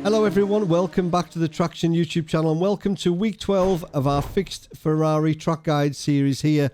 Hello everyone, welcome back to the Traxion YouTube channel and welcome to week 12 of our fixed Ferrari track guide series here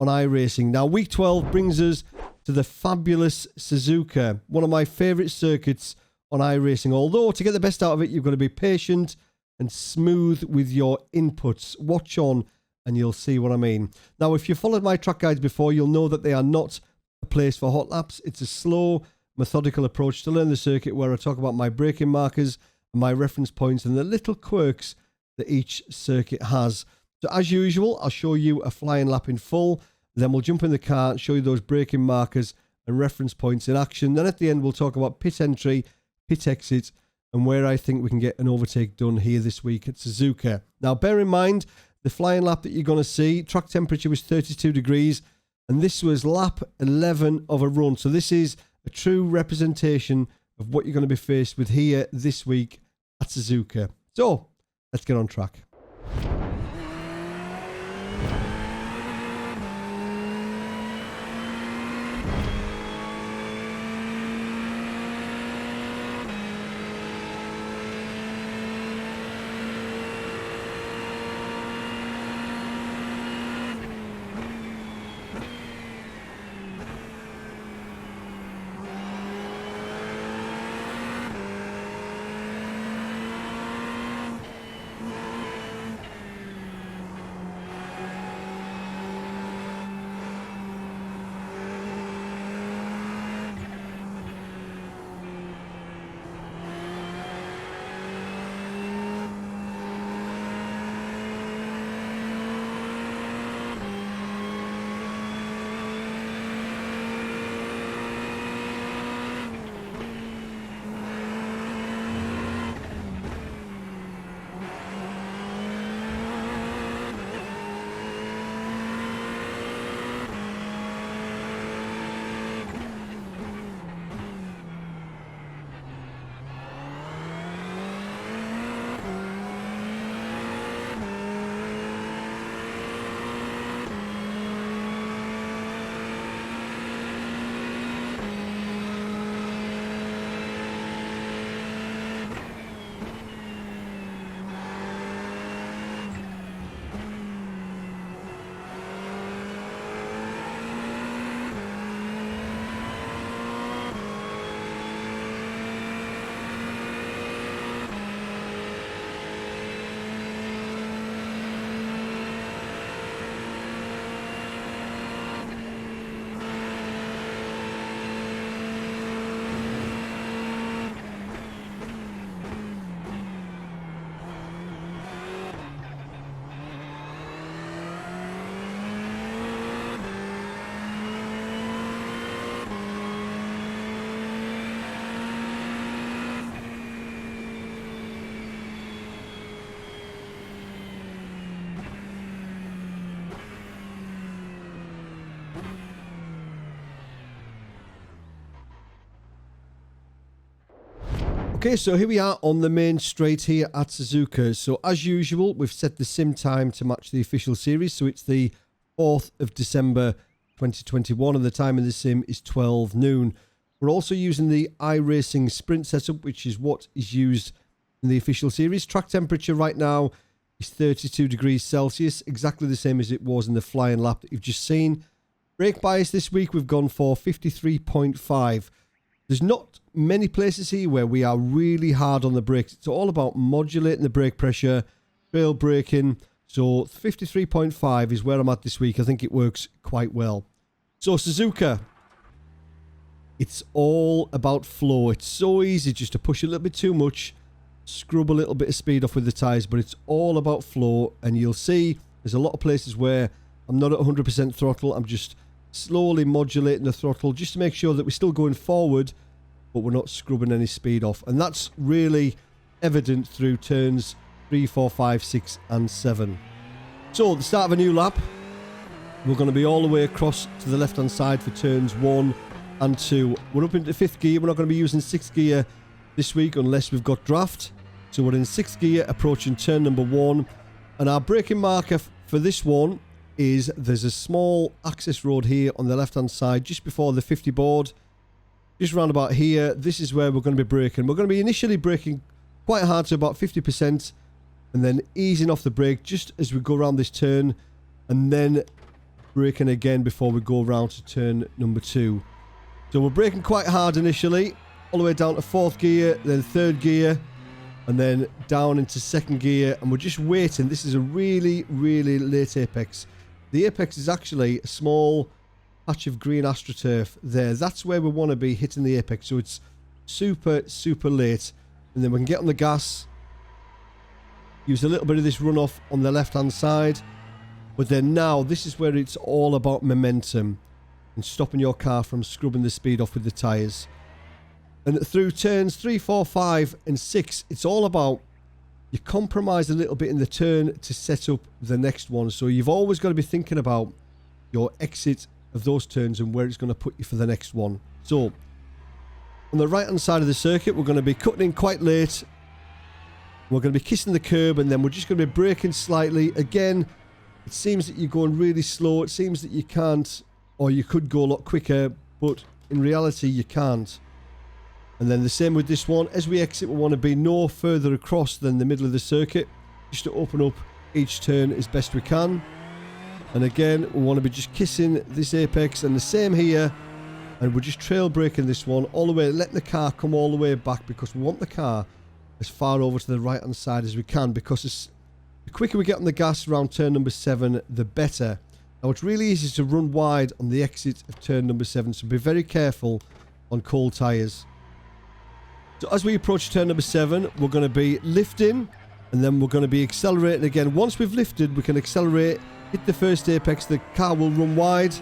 on iRacing. Now week 12 brings us to the fabulous Suzuka, one of my favourite circuits on iRacing, although to get the best out of it you've got to be patient and smooth with your inputs. Watch on and you'll see what I mean. Now if you've followed my track guides before, you'll know that they are not a place for hot laps. It's a slow, methodical approach to learn the circuit where I talk about my braking markers and my reference points and the little quirks that each circuit has. So as usual, I'll show you a flying lap in full, then we'll jump in the car and show you those braking markers and reference points in action. Then at the end we'll talk about pit entry, pit exit, and where I think we can get an overtake done here this week at Suzuka. Now bear in mind, the flying lap that you're going to see, track temperature was 32 degrees, and this was lap 11 of a run. So this is a true representation of what you're going to be faced with here this week at Suzuka. So, let's get on track. Okay, so here we are on the main straight here at Suzuka. So as usual, we've set the sim time to match the official series. So it's the 4th of December 2021 and the time in the sim is 12 noon. We're also using the iRacing sprint setup, which is what is used in the official series. Track temperature right now is 32 degrees Celsius, exactly the same as it was in the flying lap that you've just seen. Brake bias this week, we've gone for 53.5. There's not many places here where we are really hard on the brakes. It's all about modulating the brake pressure, trail braking. So 53.5 is where I'm at this week. I think it works quite well. So Suzuka, it's all about flow. It's so easy just to push a little bit too much, scrub a little bit of speed off with the tyres, but it's all about flow. And you'll see there's a lot of places where I'm not at 100% throttle. I'm just slowly modulating the throttle just to make sure that we're still going forward, but we're not scrubbing any speed off. And that's really evident through turns 3, 4, 5, 6 and 7. So at the start of a new lap, we're going to be all the way across to the left hand side for turns 1 and 2. We're up into 5th gear. We're not going to be using 6th gear this week unless we've got draft. So we're in 6th gear approaching turn number 1, and our braking marker for this one is there's a small access road here on the left hand side just before the 50 board. Just round about here, this is where we're going to be braking. We're going to be initially braking quite hard to about 50%, and then easing off the brake just as we go around this turn, and then braking again before we go around to turn number 2. So we're braking quite hard initially, all the way down to 4th gear, then 3rd gear, and then down into 2nd gear, and we're just waiting. This is a really, really late apex. The apex is actually a small patch of green astroturf there. That's where we want to be hitting the apex, so it's super, super late. And then we can get on the gas, use a little bit of this runoff on the left-hand side. But then now, this is where it's all about momentum and stopping your car from scrubbing the speed off with the tyres. And through turns 3, 4, 5 and 6, it's all about you compromise a little bit in the turn to set up the next one. So you've always got to be thinking about your exit of those turns and where it's going to put you for the next one. So on the right hand side of the circuit, we're going to be cutting in quite late. We're going to be kissing the curb, and then we're just going to be braking slightly. Again, it seems that you're going really slow. It seems that you can't, or you could go a lot quicker, but in reality you can't. And then the same with this one. As we exit, we want to be no further across than the middle of the circuit, just to open up each turn as best we can. And again, we want to be just kissing this apex, and the same here. And we're just trail braking this one all the way, letting the car come all the way back, because we want the car as far over to the right hand side as we can, because the quicker we get on the gas around turn number 7, the better. Now it's really easy to run wide on the exit of turn number 7, so be very careful on cold tyres. So as we approach turn number 7, we're going to be lifting, and then we're going to be accelerating again. Once we've lifted, we can accelerate, hit the first apex, the car will run wide,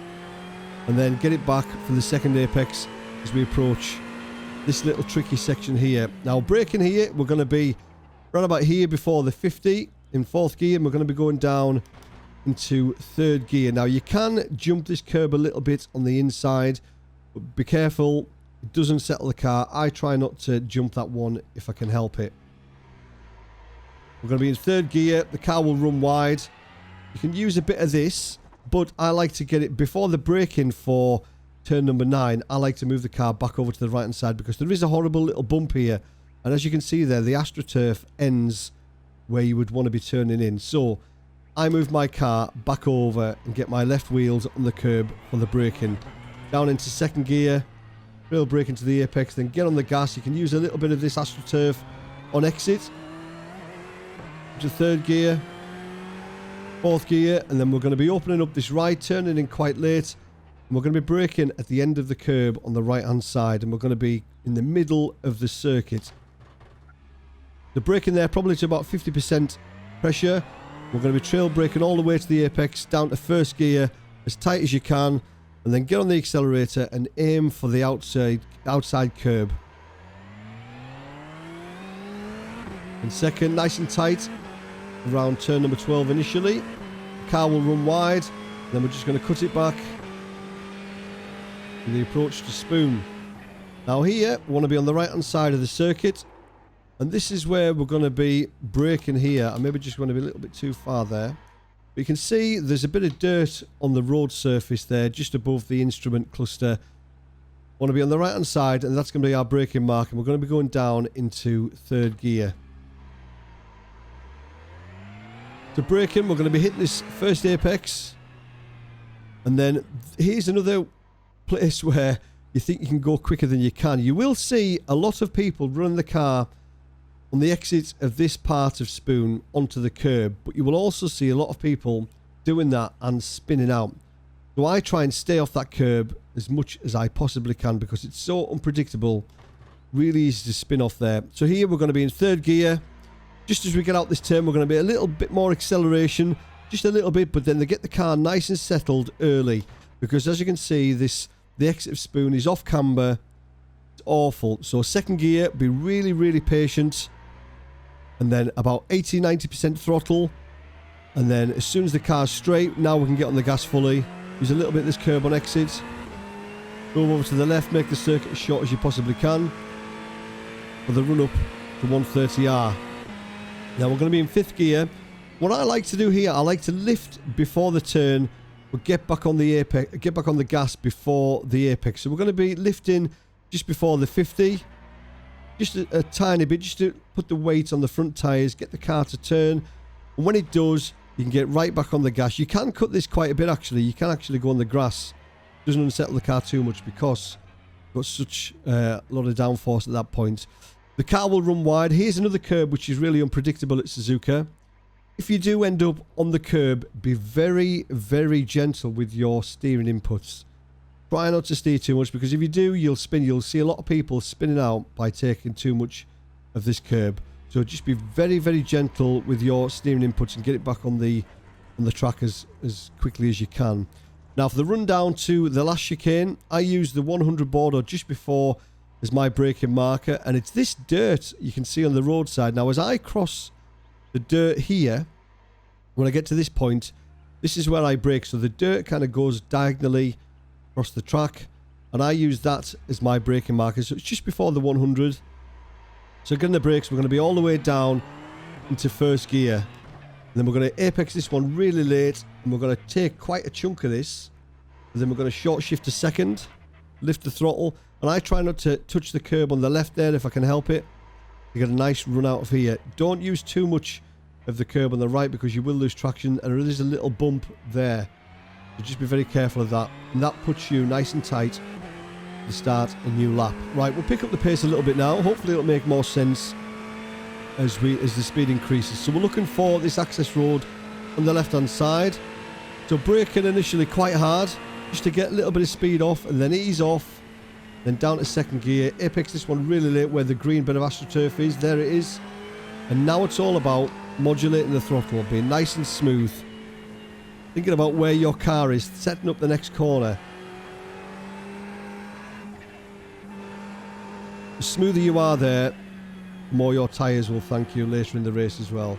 and then get it back for the second apex as we approach this little tricky section here. Now braking here, we're going to be right about here before the 50 in 4th gear, and we're going to be going down into 3rd gear. Now you can jump this curb a little bit on the inside, but be careful, it doesn't settle the car. I try not to jump that one if I can help it. We're going to be in 3rd gear, the car will run wide. You can use a bit of this, but I like to get it before the braking for turn number 9. I like to move the car back over to the right hand side, because there is a horrible little bump here, and as you can see there, the astroturf ends where you would want to be turning in. So I move my car back over and get my left wheels on the curb for the braking. Down into 2nd gear, real brake into the apex, then get on the gas. You can use a little bit of this astroturf on exit to 3rd gear, 4th gear, and then we're going to be opening up this right, turning in quite late, and we're going to be braking at the end of the curb on the right hand side, and we're going to be in the middle of the circuit. The braking there probably to about 50% pressure. We're going to be trail braking all the way to the apex, down to 1st gear as tight as you can, and then get on the accelerator and aim for the outside curb. And 2nd, nice and tight around turn number 12 initially. The car will run wide, then we're just going to cut it back in the approach to spoon. Now here, we want to be on the right hand side of the circuit, and this is where we're going to be braking here. I maybe just want to be a little bit too far there. But you can see there's a bit of dirt on the road surface there, just above the instrument cluster. Want to be on the right hand side, and that's going to be our braking mark, and we're going to be going down into 3rd gear. To braking, we're going to be hitting this first apex, and then here's another place where you think you can go quicker than you can. You will see a lot of people running the car on the exit of this part of spoon onto the curb, but you will also see a lot of people doing that and spinning out. So I try and stay off that curb as much as I possibly can, because it's so unpredictable, really easy to spin off there. So here we're going to be in 3rd gear. Just as we get out this turn, we're going to be a little bit more acceleration, just a little bit, but then they get the car nice and settled early, because as you can see, the exit of spoon is off camber. It's awful. So 2nd gear, be really, really patient, and then about 80-90% throttle, and then as soon as the car's straight, now we can get on the gas fully. Use a little bit of this curb on exit, go over to the left, make the circuit as short as you possibly can for the run up to 130R. Now we're going to be in 5th gear. What I like to do here, I like to lift before the turn, but get back on the apex, get back on the gas before the apex. So we're going to be lifting just before the 50, just a tiny bit, just to put the weight on the front tyres, get the car to turn. And when it does, you can get right back on the gas. You can cut this quite a bit, actually. You can actually go on the grass. It doesn't unsettle the car too much because you've got such a lot of downforce at that point. The car will run wide. Here's another curb which is really unpredictable at Suzuka. If you do end up on the curb, be very, very gentle with your steering inputs. Try not to steer too much, because if you do, you'll spin. You'll see a lot of people spinning out by taking too much of this curb. So just be very, very gentle with your steering inputs and get it back on the track as quickly as you can. Now, for the run down to the last chicane, I use the 100 board, or just before, as my braking marker, and it's this dirt you can see on the roadside. Now, as I cross the dirt here, when I get to this point, this is where I brake. So the dirt kind of goes diagonally across the track, and I use that as my braking marker. So it's just before the 100. So getting the brakes, we're going to be all the way down into first gear. And then we're going to apex this one really late, and we're going to take quite a chunk of this. And then we're going to short shift to second, lift the throttle, and I try not to touch the curb on the left there if I can help it. You get a nice run out of here. Don't use too much of the curb on the right, because you will lose traction, and there is a little bump there. So just be very careful of that. And that puts you nice and tight to start a new lap. Right, we'll pick up the pace a little bit now. Hopefully it'll make more sense as the speed increases. So we're looking for this access road on the left hand side. So braking initially quite hard, just to get a little bit of speed off, and then ease off, then down to second gear. Apex this one really late where the green bit of AstroTurf is. There it is. And now it's all about modulating the throttle, being nice and smooth, thinking about where your car is, setting up the next corner. The smoother you are there, the more your tyres will thank you later in the race as well.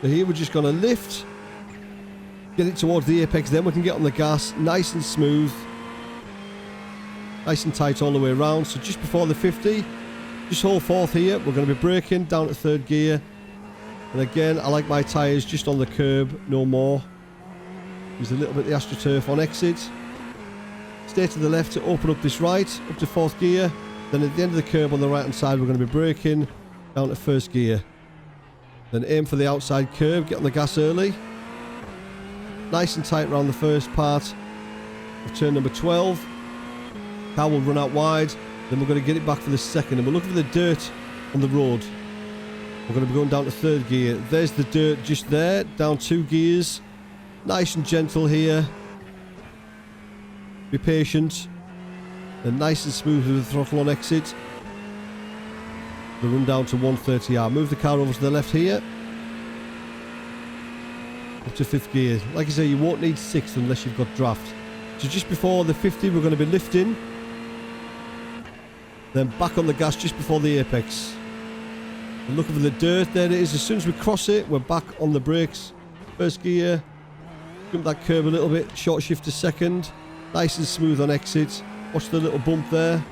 So here we're just going to lift, get it towards the apex, then we can get on the gas, nice and smooth, nice and tight all the way around. So just before the 50, just hold fourth here, we're going to be braking down to third gear. And again, I like my tyres just on the curb, no more. Use a little bit of the AstroTurf on exit. Stay to the left to open up this right, up to fourth gear. Then at the end of the curb on the right hand side, we're going to be braking down to first gear. Then aim for the outside curb, get on the gas early. Nice and tight around the first part of turn number 12. Car will run out wide. Then we're going to get it back for the second. And we're looking for the dirt on the road. We're going to be going down to third gear. There's the dirt just there, down 2 gears. Nice and gentle here. Be patient. And nice and smooth with the throttle on exit. The run down to 130R. Move the car over to the left here. Up to 5th gear. Like I say, you won't need 6th unless you've got draft. So just before the 50, we're going to be lifting. Then back on the gas just before the apex. And looking for the dirt. There it is. As soon as we cross it, we're back on the brakes. First gear. Jump that curb a little bit. Short shift to second. Nice and smooth on exit. Watch the little bump there.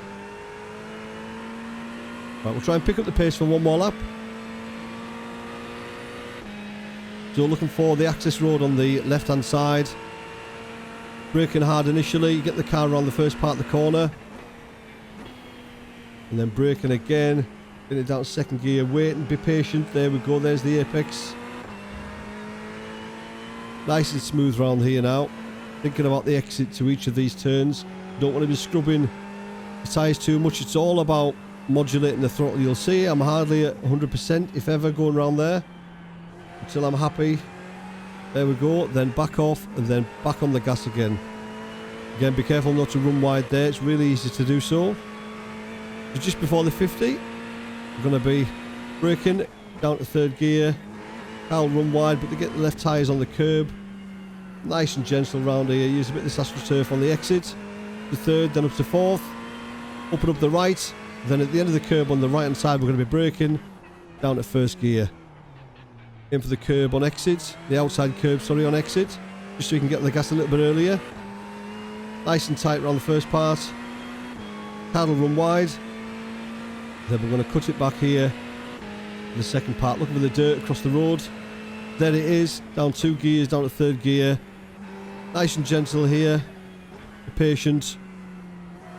Right, we'll try and pick up the pace for one more lap. So looking for the access road on the left hand side. Braking hard initially. Get the car around the first part of the corner. And then braking again. Getting it down to second gear. Wait and be patient. There we go. There's the apex. Nice and smooth round here now. Thinking about the exit to each of these turns. Don't want to be scrubbing the tyres too much. It's all about modulating the throttle. You'll see I'm hardly at 100%, if ever, going around there. Until I'm happy. There we go. Then back off and then back on the gas again. Again, be careful not to run wide there. It's really easy to do so. So just before the 50, we're going to be braking down to third gear. I'll run wide, but they get the left tyres on the curb. Nice and gentle around here. Use a bit of this AstroTurf on the exit. The third, then up to fourth. Open up the right. Then at the end of the curb on the right hand side, we're going to be braking down to first gear. Aim for the curb on exit. The outside curb, sorry, on exit. Just so you can get on the gas a little bit earlier. Nice and tight around the first part. Car will run wide. Then we're going to cut it back here. The second part, looking for the dirt across the road. There it is, down 2 gears, down to third gear. Nice and gentle here. Be patient.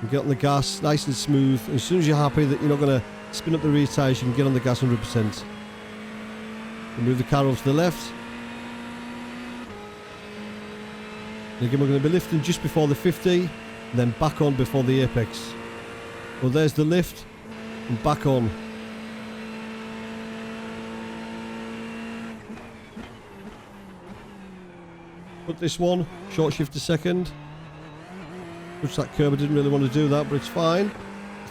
And get on the gas, nice and smooth. And as soon as you're happy that you're not going to spin up the rear tyres, you can get on the gas 100%. We'll move the car over to the left. And again, we're going to be lifting just before the 50, and then back on before the apex. Well, there's the lift, and back on. Put this one, short shift a second. Push that curb, I didn't really want to do that, but it's fine.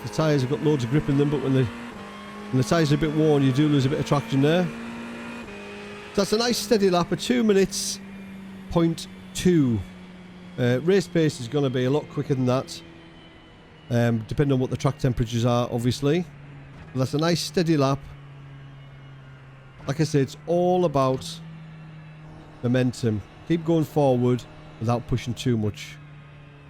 The tyres have got loads of grip in them, but when the tyres are a bit worn, you do lose a bit of traction there. So that's a nice steady lap, a 2 minutes, 0.2. Race pace is going to be a lot quicker than that, depending on what the track temperatures are, obviously. But that's a nice steady lap. Like I said, it's all about momentum. Keep going forward without pushing too much,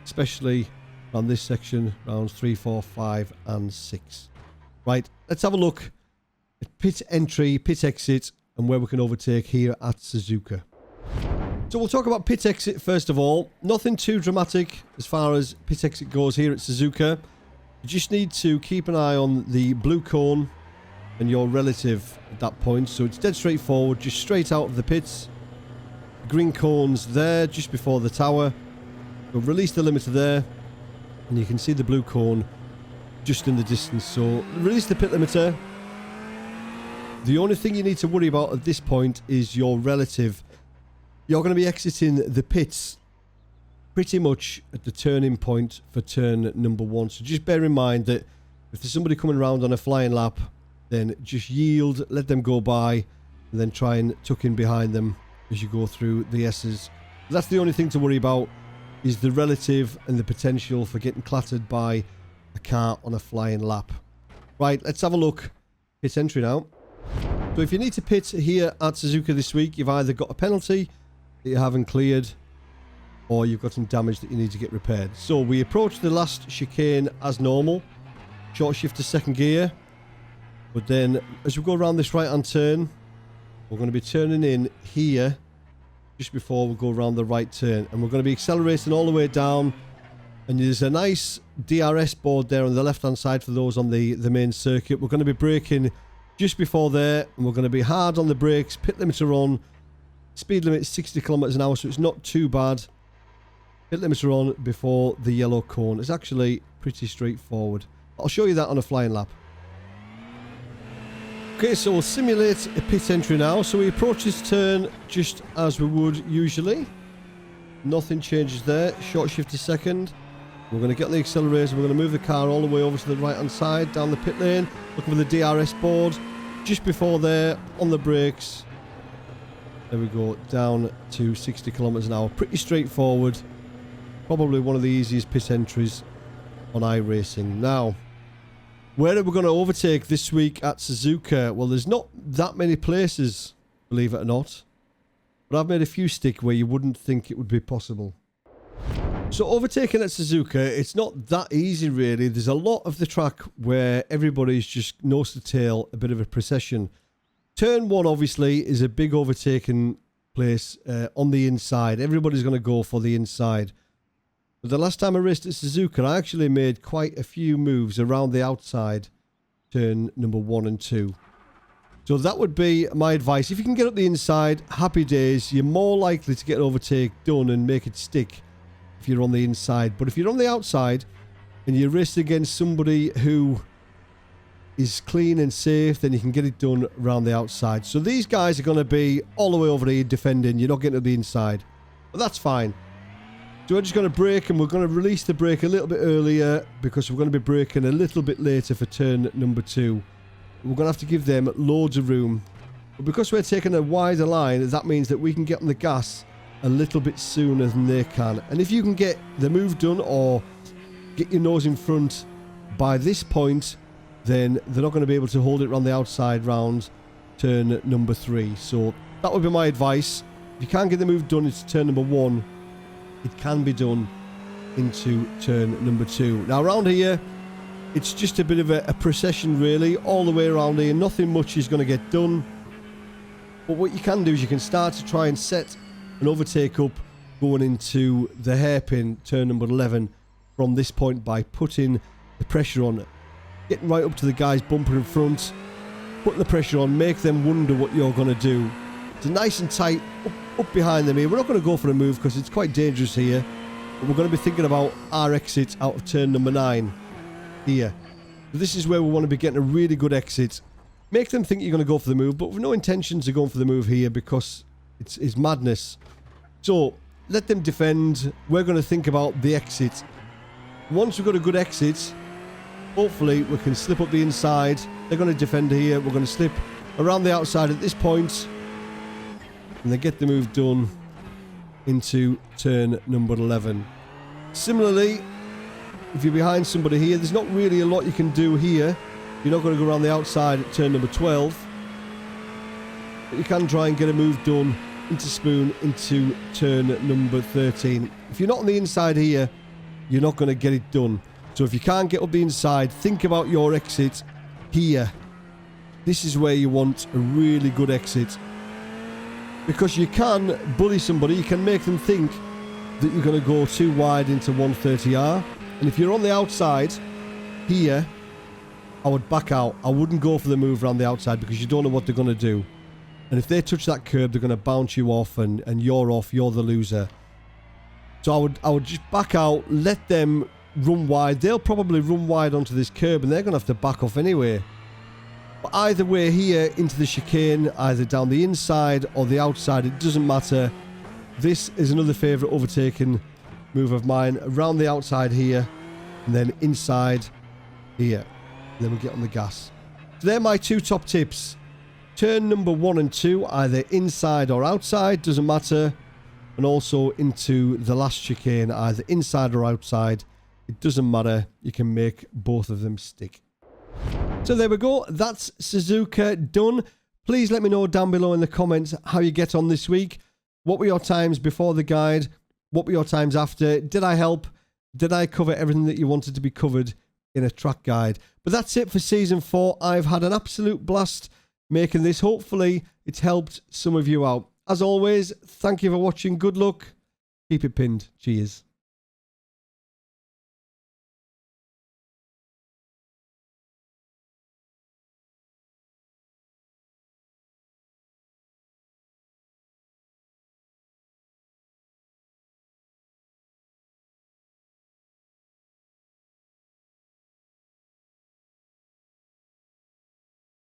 especially on this section, rounds 3, 4, 5 and 6. Right, let's have a look at pit entry, pit exit, and where we can overtake here at Suzuka. So we'll talk about pit exit first of all. Nothing too dramatic as far as pit exit goes here at Suzuka. You just need to keep an eye on the blue cone and your relative at that point. So it's dead straightforward, just straight out of the pits. Green cone's there just before the tower. We'll release the limiter there, and you can see the blue cone just in the distance. So release the pit limiter. The only thing you need to worry about at this point is your relative. You're going to be exiting the pits pretty much at the turning point for turn number 1. So just bear in mind that if there's somebody coming around on a flying lap, then just yield, let them go by, and then try and tuck in behind them as you go through the S's. That's the only thing to worry about, is the relative and the potential for getting clattered by a car on a flying lap. Right, let's have a look. Pit entry now. So if you need to pit here at Suzuka this week, you've either got a penalty that you haven't cleared, or you've got some damage that you need to get repaired. So we approach the last chicane as normal. Short shift to second gear. But then as we go around this right hand turn, we're going to be turning in here just before we go around the right turn, and we're going to be accelerating all the way down. And there's a nice DRS board there on the left hand side for those on the main circuit. We're going to be braking just before there, and we're going to be hard on the brakes, pit limiter on. Speed limit is 60 kilometers an hour, so it's not too bad. Pit limiter on before the yellow cone. It's actually pretty straightforward. I'll show you that on a flying lap. Okay, so we'll simulate a pit entry now. So we approach this turn just as we would usually. Nothing changes there. Short shift to second. We're going to get on the accelerator. We're going to move the car all the way over to the right hand side, down the pit lane. Looking for the DRS board. Just before there, on the brakes. There we go, down to 60 kilometers an hour. Pretty straightforward. Probably one of the easiest pit entries on iRacing. Now, where are we going to overtake this week at Suzuka? Well, there's not that many places, believe it or not. But I've made a few stick where you wouldn't think it would be possible. So overtaking at Suzuka, it's not that easy really. There's a lot of the track where everybody's just nose to tail, a bit of a procession. Turn 1 obviously is a big overtaking place on the inside. Everybody's going to go for the inside. But the last time I raced at Suzuka, I actually made quite a few moves around the outside, turn number 1 and 2. So that would be my advice. If you can get up the inside, happy days. You're more likely to get an overtake done and make it stick if you're on the inside. But if you're on the outside and you race against somebody who is clean and safe, then you can get it done around the outside. So these guys are going to be all the way over here defending. You're not getting to the inside. But that's fine. So we're just going to brake, and we're going to release the brake a little bit earlier because we're going to be braking a little bit later for turn number 2. We're going to have to give them loads of room. But because we're taking a wider line, that means that we can get on the gas a little bit sooner than they can. And if you can get the move done or get your nose in front by this point, then they're not going to be able to hold it around the outside round turn number 3. So that would be my advice. If you can't get the move done into turn number 1, it can be done into turn number 2. Now around here, it's just a bit of a procession really, all the way around here. Nothing much is going to get done. But what you can do is you can start to try and set an overtake up going into the hairpin, turn number 11, from this point by putting the pressure on getting right up to the guy's bumper in front, putting the pressure on, make them wonder what you're going to do. It's nice and tight up behind them here. We're not going to go for a move because it's quite dangerous here. But we're going to be thinking about our exit out of turn number 9 here. This is where we want to be getting a really good exit. Make them think you're going to go for the move, but with no intentions of going for the move here because it's madness. So, let them defend. We're going to think about the exit. Once we've got a good exit, hopefully we can slip up the inside. They're going to defend here. We're going to slip around the outside at this point. And then get the move done into turn number 11. Similarly, if you're behind somebody here, there's not really a lot you can do here. You're not going to go around the outside at turn number 12. But you can try and get a move done into spoon into turn number 13. If you're not on the inside here, you're not going to get it done. So if you can't get up the inside, think about your exit here. This is where you want a really good exit. Because you can bully somebody, you can make them think that you're going to go too wide into 130R. And if you're on the outside here, I would back out. I wouldn't go for the move around the outside because you don't know what they're going to do. And if they touch that curb, they're going to bounce you off and you're off, you're the loser. So I would just back out, let them run wide. They'll probably run wide onto this curb and they're going to have to back off anyway. But either way here into the chicane, either down the inside or the outside, it doesn't matter. This is another favourite overtaking move of mine. Around the outside here and then inside here. And then we get on the gas. So they're my 2 top tips. Turn number 1 and 2, either inside or outside, doesn't matter. And also into the last chicane, either inside or outside. It doesn't matter. You can make both of them stick. So there we go. That's Suzuka done. Please let me know down below in the comments how you get on this week. What were your times before the guide? What were your times after? Did I help? Did I cover everything that you wanted to be covered in a track guide? But that's it for season 4. I've had an absolute blast making this. Hopefully it's helped some of you out. As always, thank you for watching. Good luck. Keep it pinned. Cheers.